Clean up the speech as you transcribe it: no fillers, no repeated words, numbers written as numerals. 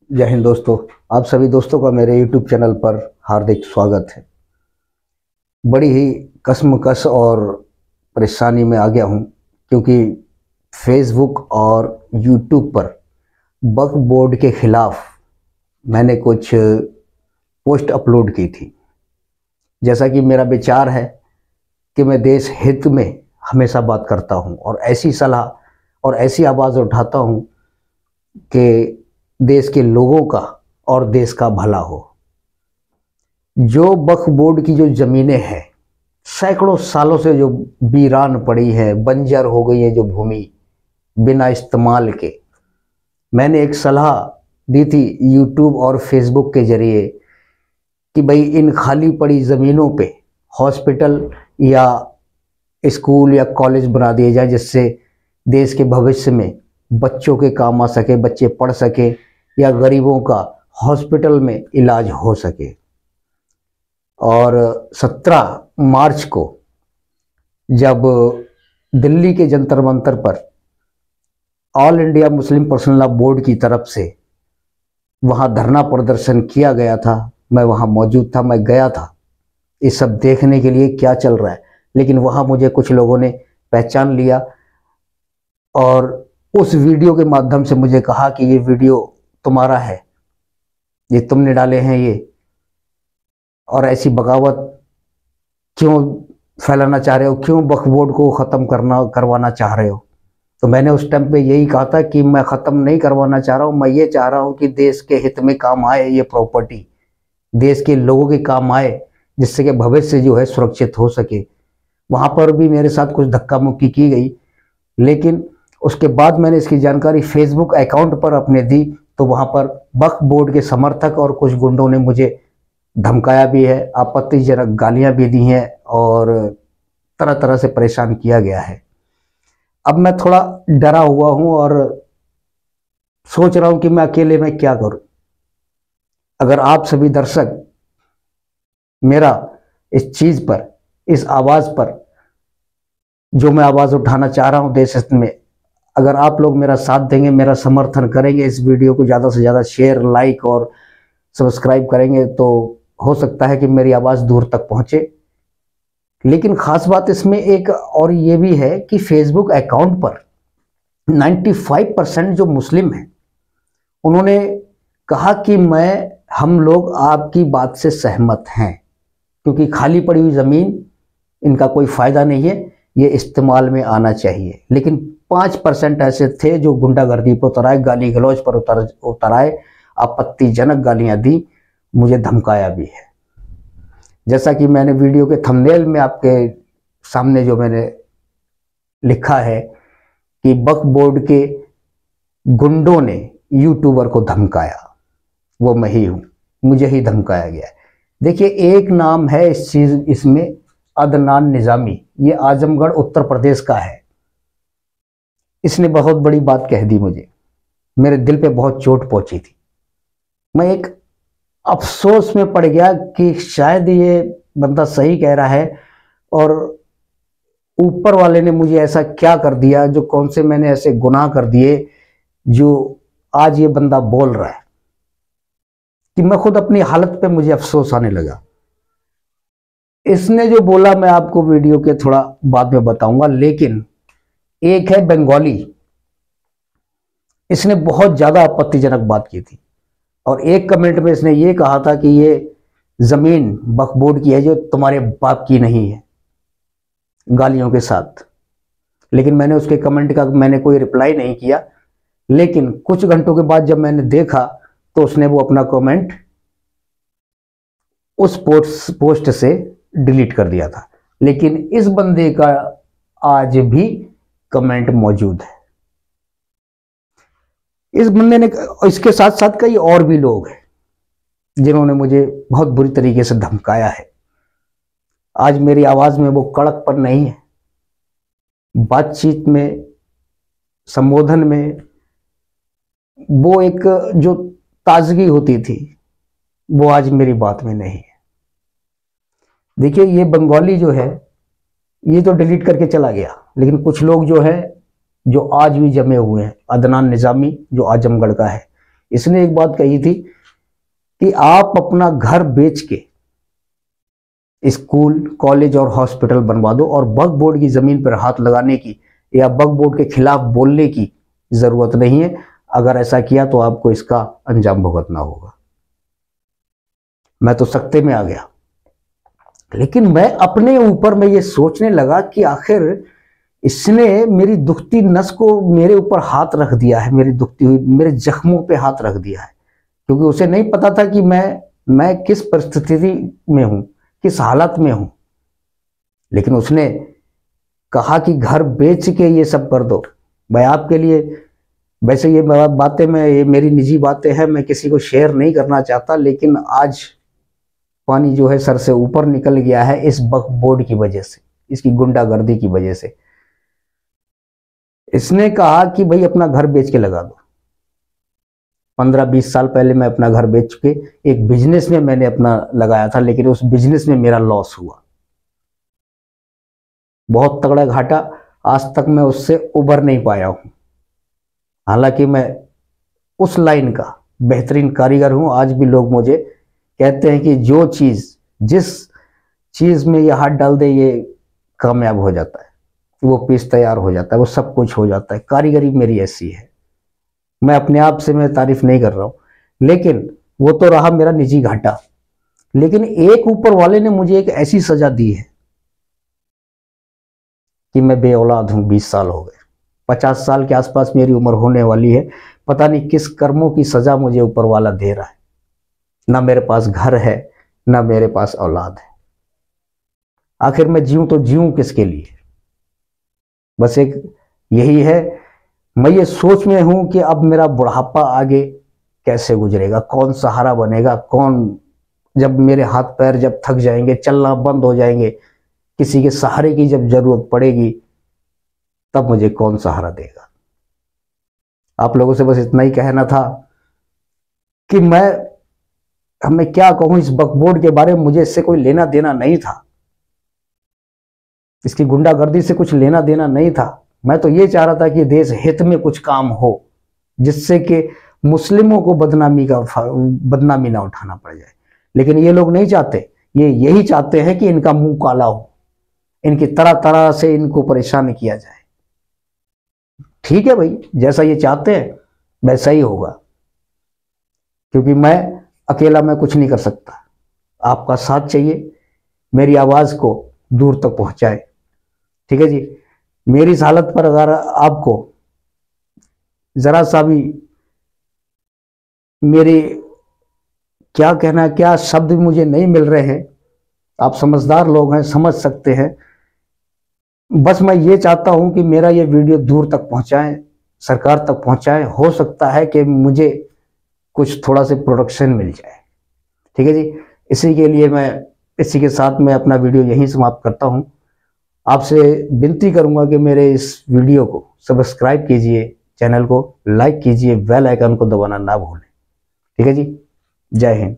जय हिंद दोस्तों। आप सभी दोस्तों का मेरे YouTube चैनल पर हार्दिक स्वागत है। बड़ी ही कश्मकश और परेशानी में आ गया हूँ क्योंकि फेसबुक और YouTube पर वक्फ बोर्ड के खिलाफ मैंने कुछ पोस्ट अपलोड की थी। जैसा कि मेरा विचार है कि मैं देश हित में हमेशा बात करता हूँ और ऐसी सलाह और ऐसी आवाज़ उठाता हूँ कि देश के लोगों का और देश का भला हो। जो वक्फ बोर्ड की जो ज़मीनें हैं, सैकड़ों सालों से जो वीरान पड़ी है, बंजर हो गई है जो भूमि बिना इस्तेमाल के, मैंने एक सलाह दी थी यूट्यूब और फेसबुक के ज़रिए कि भाई इन खाली पड़ी ज़मीनों पे हॉस्पिटल या स्कूल या कॉलेज बना दिए जाए, जिससे देश के भविष्य में बच्चों के काम आ सके, बच्चे पढ़ सके या गरीबों का हॉस्पिटल में इलाज हो सके। और 17 मार्च को जब दिल्ली के जंतर मंतर पर all India Muslim personal law board की तरफ से वहाँ धरना प्रदर्शन किया गया था, मैं वहाँ मौजूद था, मैं गया था ये सब देखने के लिए क्या चल रहा है। लेकिन वहाँ मुझे कुछ लोगों ने पहचान लिया और उस वीडियो के माध्यम से मुझे कहा कि ये वीडियो तुम्हारा है, ये तुमने डाले हैं ये, और ऐसी बगावत क्यों फैलाना चाह रहे हो, क्यों वक्फ बोर्ड को ख़त्म करवाना चाह रहे हो। तो मैंने उस टाइम पे यही कहा था कि मैं ख़त्म नहीं करवाना चाह रहा हूँ, मैं ये चाह रहा हूँ कि देश के हित में काम आए, ये प्रॉपर्टी देश के लोगों के काम आए, जिससे कि भविष्य जो है सुरक्षित हो सके। वहाँ पर भी मेरे साथ कुछ धक्का मुक्की की गई, लेकिन उसके बाद मैंने इसकी जानकारी फेसबुक अकाउंट पर अपने दी तो वहाँ पर वक्फ बोर्ड के समर्थक और कुछ गुंडों ने मुझे धमकाया भी है, आपत्तिजनक गालियाँ भी दी हैं और तरह तरह से परेशान किया गया है। अब मैं थोड़ा डरा हुआ हूँ और सोच रहा हूँ कि मैं अकेले में क्या करूँ। अगर आप सभी दर्शक मेरा इस चीज़ पर, इस आवाज़ पर जो मैं आवाज़ उठाना चाह रहा हूँ देश हित में, अगर आप लोग मेरा साथ देंगे, मेरा समर्थन करेंगे, इस वीडियो को ज़्यादा से ज़्यादा शेयर, लाइक और सब्सक्राइब करेंगे, तो हो सकता है कि मेरी आवाज़ दूर तक पहुँचे। लेकिन ख़ास बात इसमें एक और ये भी है कि फेसबुक अकाउंट पर 95% जो मुस्लिम हैं उन्होंने कहा कि हम लोग आपकी बात से सहमत हैं, क्योंकि खाली पड़ी हुई ज़मीन इनका कोई फ़ायदा नहीं है, ये इस्तेमाल में आना चाहिए। लेकिन 5% ऐसे थे जो गुंडागर्दी पर उतर आए, गाली गलौज पर उतर आए, आपत्तिजनक गालियां दी, मुझे धमकाया भी है। जैसा कि मैंने वीडियो के थंबनेल में आपके सामने जो मैंने लिखा है कि वक्फ बोर्ड के गुंडों ने यूट्यूबर को धमकाया, वो मैं ही हूँ, मुझे ही धमकाया गया है। देखिए, एक नाम है इसमें अदनान निजामी, ये आजमगढ़ उत्तर प्रदेश का है। इसने बहुत बड़ी बात कह दी मुझे, मेरे दिल पे बहुत चोट पहुंची थी। मैं एक अफसोस में पड़ गया कि शायद ये बंदा सही कह रहा है और ऊपर वाले ने मुझे ऐसा क्या कर दिया, जो कौन से मैंने ऐसे गुनाह कर दिए जो आज ये बंदा बोल रहा है, कि मैं खुद अपनी हालत पे मुझे अफसोस आने लगा। इसने जो बोला मैं आपको वीडियो के थोड़ा बाद में बताऊंगा, लेकिन एक है बंगाली, इसने बहुत ज्यादा आपत्तिजनक बात की थी और एक कमेंट में इसने ये कहा था कि ये जमीन वक्फ बोर्ड की है जो तुम्हारे बाप की नहीं है, गालियों के साथ। लेकिन मैंने उसके कमेंट का कोई रिप्लाई नहीं किया। लेकिन कुछ घंटों के बाद जब मैंने देखा तो उसने वो अपना कमेंट उस पोस्ट से डिलीट कर दिया था। लेकिन इस बंदे का आज भी कमेंट मौजूद है। इस बंदे ने, इसके साथ साथ कई और भी लोग हैं जिन्होंने मुझे बहुत बुरी तरीके से धमकाया है। आज मेरी आवाज में वो कड़कपन नहीं है, बातचीत में, संबोधन में वो एक जो ताजगी होती थी वो आज मेरी बात में नहीं है। देखिए, ये बंगाली जो है ये तो डिलीट करके चला गया, लेकिन कुछ लोग जो है जो आज भी जमे हुए हैं, अदनान निजामी जो आजमगढ़ का है, इसने एक बात कही थी कि आप अपना घर बेच के स्कूल, कॉलेज और हॉस्पिटल बनवा दो और वक्फ बोर्ड की जमीन पर हाथ लगाने की या वक्फ बोर्ड के खिलाफ बोलने की जरूरत नहीं है। अगर ऐसा किया तो आपको इसका अंजाम भुगतना होगा। मैं तो सख्ते में आ गया, लेकिन मैं अपने ऊपर में ये सोचने लगा कि आखिर इसने मेरी दुखती नस को मेरे ऊपर हाथ रख दिया है, मेरी दुखती हुई मेरे जख्मों पे हाथ रख दिया है, क्योंकि उसे नहीं पता था कि मैं किस परिस्थिति में हूं, किस हालत में हूं। लेकिन उसने कहा कि घर बेच के ये सब कर दो। मैं आपके लिए, वैसे ये बातें ये मेरी निजी बातें हैं, मैं किसी को शेयर नहीं करना चाहता, लेकिन आज पानी जो है सर से ऊपर निकल गया है इस वक्फ बोर्ड की वजह से, इसकी गुंडागर्दी की वजह से। इसने कहा कि भाई अपना घर बेच के लगा दो। 15-20 साल पहले मैं अपना घर बेच के एक बिजनेस में मैंने अपना लगाया था, लेकिन उस बिजनेस में मेरा लॉस हुआ, बहुत तगड़ा घाटा। आज तक मैं उससे उबर नहीं पाया हूं। हालांकि मैं उस लाइन का बेहतरीन कारीगर हूं। आज भी लोग मुझे कहते हैं कि जो चीज, जिस चीज में ये हाथ डाल दे ये कामयाब हो जाता है, वो पीस तैयार हो जाता है, वो सब कुछ हो जाता है। कारीगरी मेरी ऐसी है। मैं अपने आप से मैं तारीफ नहीं कर रहा हूं, लेकिन वो तो रहा मेरा निजी घाटा। लेकिन एक ऊपर वाले ने मुझे एक ऐसी सजा दी है कि मैं बेऔलाद हूं। 20 साल हो गए, 50 साल के आसपास मेरी उम्र होने वाली है। पता नहीं किस कर्मों की सजा मुझे ऊपर वाला दे रहा है। ना मेरे पास घर है, ना मेरे पास औलाद है। आखिर मैं जीऊं तो जीऊं किसके लिए? बस एक यही है। मैं ये सोच में हूं कि अब मेरा बुढ़ापा आगे कैसे गुजरेगा, कौन सहारा बनेगा, कौन, जब मेरे हाथ पैर जब थक जाएंगे, चलना बंद हो जाएंगे, किसी के सहारे की जब जरूरत पड़ेगी, तब मुझे कौन सहारा देगा। आप लोगों से बस इतना ही कहना था कि मैं क्या कहूं इस वक्फ बोर्ड के बारे में। मुझे इससे कोई लेना देना नहीं था, इसकी गुंडागर्दी से कुछ लेना देना नहीं था। मैं तो ये चाह रहा था कि देश हित में कुछ काम हो, जिससे कि मुस्लिमों को बदनामी ना उठाना पड़ जाए। लेकिन ये लोग नहीं चाहते। ये यही चाहते हैं कि इनका मुंह काला हो, इनकी तरह तरह से इनको परेशान किया जाए। ठीक है भाई, जैसा ये चाहते हैं वैसा ही होगा, क्योंकि अकेला मैं कुछ नहीं कर सकता। आपका साथ चाहिए, मेरी आवाज को दूर तक पहुंचाए। ठीक है जी। मेरी इस हालत पर अगर आपको जरा सा भी मेरे क्या कहना, क्या शब्द मुझे नहीं मिल रहे हैं, आप समझदार लोग हैं, समझ सकते हैं। बस मैं ये चाहता हूं कि मेरा ये वीडियो दूर तक पहुंचाएं, सरकार तक पहुंचाएं। हो सकता है कि मुझे कुछ थोड़ा से प्रोडक्शन मिल जाए। ठीक है जी। इसी के साथ मैं अपना वीडियो यहीं समाप्त करता हूं। आपसे विनती करूंगा कि मेरे इस वीडियो को सब्सक्राइब कीजिए, चैनल को लाइक कीजिए, बेल आइकन को दबाना ना भूलें। ठीक है जी। जय हिंद।